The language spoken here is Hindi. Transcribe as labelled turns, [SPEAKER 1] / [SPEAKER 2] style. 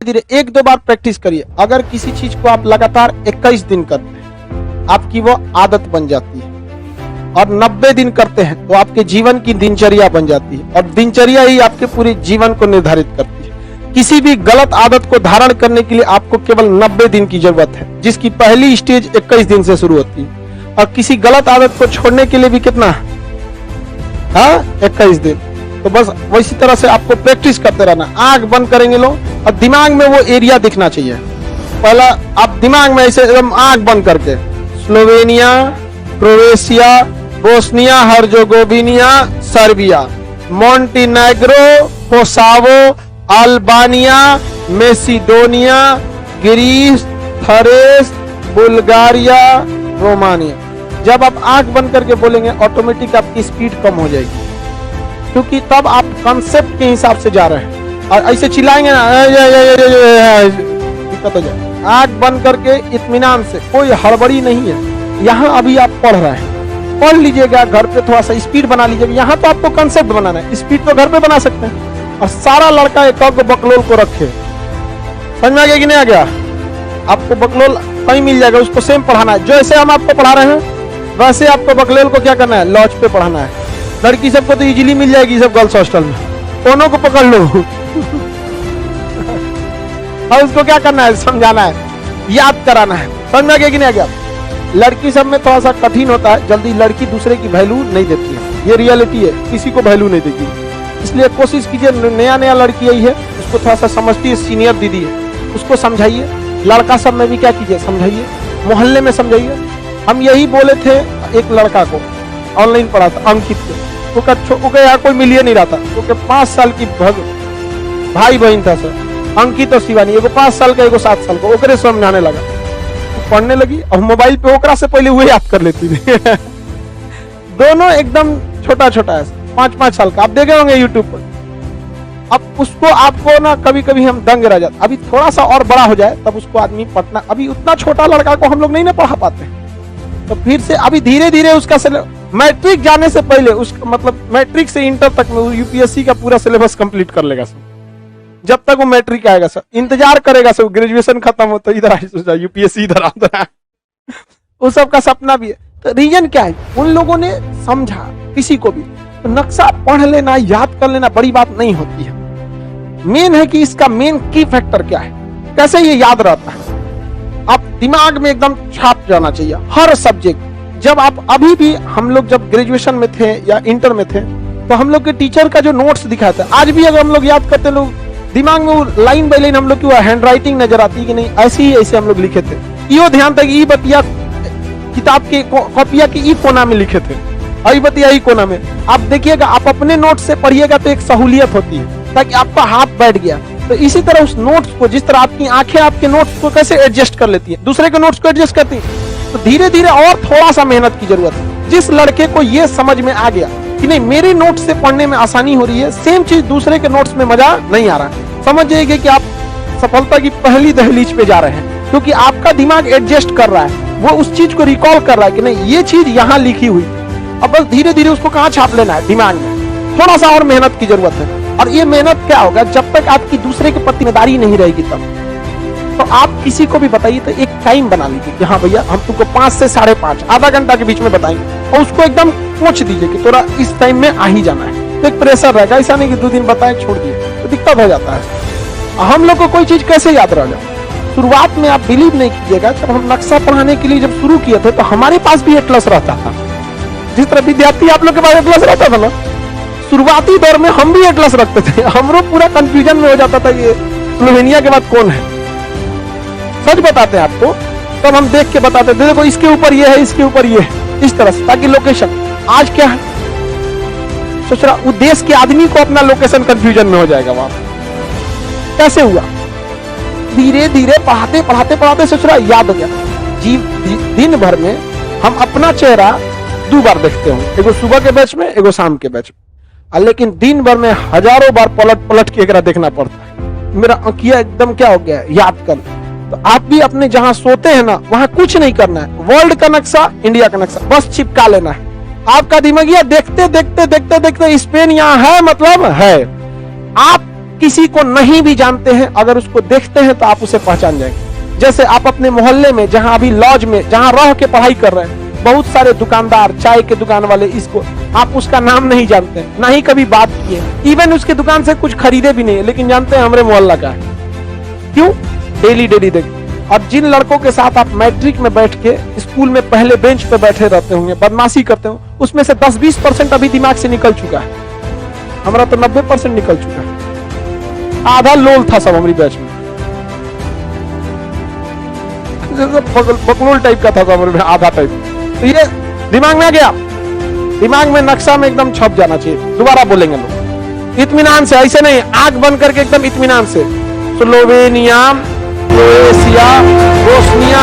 [SPEAKER 1] धीरे 1-2 बार प्रैक्टिस करिए। अगर किसी चीज को आप लगातार 21 दिन करते हैं, आपकी वो आदत बन जाती है, और 90 दिन करते हैं तो आपके जीवन की दिनचर्या बन जाती है, और दिनचर्या ही आपके पूरे जीवन को निर्धारित करती है। किसी भी गलत आदत को धारण करने के लिए आपको केवल 90 दिन की जरूरत है, जिसकी पहली स्टेज 21 दिन से शुरू होती है, और किसी गलत आदत को छोड़ने के लिए भी कितना, 21 दिन। तो बस वैसी तरह से आपको प्रैक्टिस करते रहना। आंख बंद करेंगे लोग, और दिमाग में वो एरिया दिखना चाहिए। पहला आप दिमाग में ऐसे एकदम आंख बंद करके Slovenia, Croatia, Bosnia Herzegovina, Serbia, Montenegro, Kosovo, Albania, Macedonia, Greece, Thrace, Bulgaria, Romania. जब आप आंख बंद करके बोलेंगे ऑटोमेटिक आपकी स्पीड कम हो जाएगी, क्योंकि तब आप कंसेप्ट के हिसाब से जा रहे हैं। और ऐसे चिल्लाएंगे ना, दिक्कत हो जाए। आंख बंद करके इत्मीनान से, कोई हड़बड़ी नहीं है। यहाँ अभी आप पढ़ रहे हैं, पढ़ लीजिएगा, घर पे थोड़ा सा स्पीड बना लीजिएगा। यहाँ तो आपको कंसेप्ट बनाना है, स्पीड तो घर पे बना सकते हैं। और सारा लड़का एक बकलोल को रखे, समझ में आ गया कि नहीं आ गया? आपको बकलोल कहीं मिल जाएगा, उसको सेम पढ़ाना है। जैसे हम आपको पढ़ा रहे हैं वैसे आपको बकलोल को क्या करना है, लॉज पे पढ़ाना है। लड़की सबको तो इजीली मिल जाएगी, सब गर्ल्स हॉस्टल में, दोनों को पकड़ लो। और उसको क्या करना है, समझाना है, याद कराना है। समझ में आ गया कि नहीं आ गया? लड़की सब में थोड़ा सा कठिन होता है, जल्दी लड़की दूसरे की वैल्यू नहीं देती है, ये रियलिटी है, किसी को वैल्यू नहीं देगी। इसलिए कोशिश कीजिए, नया लड़की आई है, उसको थोड़ा सा समझती है, सीनियर दीदी है, उसको समझाइए। लड़का सब में भी क्या कीजिए, समझाइए, मोहल्ले में समझाइए। हम यही बोले थे एक लड़का को, ऑनलाइन पढ़ा था, अंकित को, यहाँ कोई मिल नहीं रहा था, क्योंकि 5 साल की भाई बहन था सर, अंकित और शिवानी, एगो 5 साल का, एगो 7 साल का, ओकरे समझाने लगा, पढ़ने लगी। और मोबाइल पे ओकरा से पहले हुए याद कर लेती थी। दोनों एकदम छोटा है, 5-5 साल का, आप देखे होंगे यूट्यूब पर। अब उसको आपको ना कभी कभी हम दंग रह जाते, अभी थोड़ा सा और बड़ा हो जाए तब उसको आदमी पढ़ना, अभी उतना छोटा लड़का को हम लोग नहीं ना पढ़ा पाते, तो फिर से अभी धीरे धीरे उसका मैट्रिक जाने से पहले, उसका मतलब मैट्रिक से इंटर तक में यूपीएससी का पूरा सिलेबस कंप्लीट कर लेगा सर। जब तक वो मैट्रिक आएगा सर, इंतजार करेगा सर, ग्रेजुएशन खत्म हो तो इधर आ, यूपीएससी इधर आ। उस सब का सपना भी है। तो रीजन क्या है, उन लोगों ने समझा। किसी को भी तो नक्शा पढ़ लेना, याद कर लेना बड़ी बात नहीं होती है। मेन है कि इसका मेन की फैक्टर क्या है, कैसे ये याद रहता है। आप दिमाग में एकदम छाप जाना चाहिए हर सब्जेक्ट। जब आप अभी भी, हम लोग जब ग्रेजुएशन में थे या इंटर में थे, तो हम लोग के टीचर का जो नोट्स दिखाता है, आज भी अगर हम लोग याद करते, लोग दिमाग में वो लाइन बाय लाइन हम लोग की हैंड राइटिंग नजर आती है कि नहीं, ऐसे ही ऐसे हम लोग लिखे थे। यो ध्यान था कि ई बतिया किताब के कॉपिया के ई कोना में लिखे थे, आई बतिया ही कोना में। आप देखिएगा, आप अपने नोट्स से पढ़िएगा तो एक सहूलियत होती है, ताकि आपका हाथ बैठ गया। तो इसी तरह उस नोट्स को, जिस तरह आपकी आंखें आपके नोट्स को कैसे एडजस्ट कर लेती है, दूसरे के नोट्स को एडजस्ट करती है, तो धीरे धीरे और थोड़ा सा मेहनत की जरूरत है। जिस लड़के को ये समझ में आ गया कि नहीं, मेरे नोट्स से पढ़ने में आसानी हो रही है, सेम चीज दूसरे के नोट्स में मजा नहीं आ रहा, समझ जाइए कि आप सफलता की पहली दहलीज पे जा रहे हैं, क्योंकि आपका दिमाग एडजस्ट कर रहा है, वो उस चीज को रिकॉल कर रहा है कि नहीं, ये चीज यहाँ लिखी हुई। अब बस धीरे धीरे उसको कहाँ छाप लेना है, दिमाग में। थोड़ा सा और मेहनत की जरूरत है, और ये मेहनत क्या होगा, जब तक आपकी दूसरे के प्रति जिम्मेदारी नहीं रहेगी तब। तो आप किसी को भी बताइए तो एक टाइम बना लीजिए कि हाँ भैया, हम तुमको 5 से 5:30 आधा घंटा के बीच में बताएंगे, और उसको एकदम पूछ दीजिए कि थोड़ा इस टाइम में आ ही जाना है। तो एक प्रेशर रहेगा, ऐसा नहीं कि 2 दिन बताए छोड़ दिए, तो दिक्कत हो जाता है। हम लोग को कोई चीज कैसे याद रह जाए। शुरुआत में आप बिलीव नहीं कीजिएगा, जब हम नक्शा पढ़ाने के लिए जब शुरू किए थे, तो हमारे पास भी एटलस रहता था। जिस तरह विद्यार्थी आप लोग के पास एटलस रहता था ना, शुरुआती दौर में हम भी एटलस रखते थे। हम लोग पूरा कंफ्यूजन में हो जाता था, ये स्लोवेनिया के बाद कौन है। सच बताते हैं आपको, तब हम देख के बताते थे, देखो इसके ऊपर ये है, इसके ऊपर ये है, इस तरह से, ताकि लोकेशन। आज क्या है, सोच रहा उद्देश्य के आदमी को अपना लोकेशन कंफ्यूजन में हो जाएगा। वहां कैसे हुआ, धीरे धीरे पढ़ाते पढ़ाते सोच रहा याद हो गया। दिन भर में हम अपना चेहरा 2 बार देखते हो, एगो सुबह के बैच में, एगो शाम के बैच में, लेकिन दिन भर में हजारों बार पलट के एकरा देखना पड़ता है। मेरा अंकिया एकदम क्या हो गया, याद कर। तो आप भी अपने जहां सोते हैं ना, वहां कुछ नहीं करना है, वर्ल्ड का नक्शा, इंडिया का नक्शा बस चिपका लेना है। आपका दिमागिया देखते देखते स्पेन यहाँ है, मतलब है। आप किसी को नहीं भी जानते हैं, अगर उसको देखते हैं तो आप उसे पहचान जाएंगे। जैसे आप अपने मोहल्ले में, जहां अभी लॉज में जहां रह के पढ़ाई कर रहे हैं, बहुत सारे दुकानदार, चाय के दुकान वाले, इसको आप उसका नाम नहीं जानते, ना ही कभी बात किए, इवन उसके दुकान से कुछ खरीदे भी नहीं है, लेकिन जानते हैं हमारे मोहल्ला का है। क्यों? डेली डेली देख। और जिन लड़कों के साथ आप मैट्रिक में बैठ के स्कूल में पहले बेंच पे बैठे रहते होंगे, बदमाशी करते हो, उसमें से 10-20% अभी दिमाग से निकल चुका है। हमारा तो 90% निकल चुका है। आधा लोल था सब हमारी बैच में, बकलोल टाइप का था सब हमारे में, आधा टाइप। तो ये दिमाग में आ गया, दिमाग में नक्शा में एकदम छप जाना चाहिए। दोबारा बोलेंगे लोग इत्मीनान से, ऐसे नहीं, आंख बंद करके एकदम इत्मीनान से। Slovenia, Croatia, Bosnia,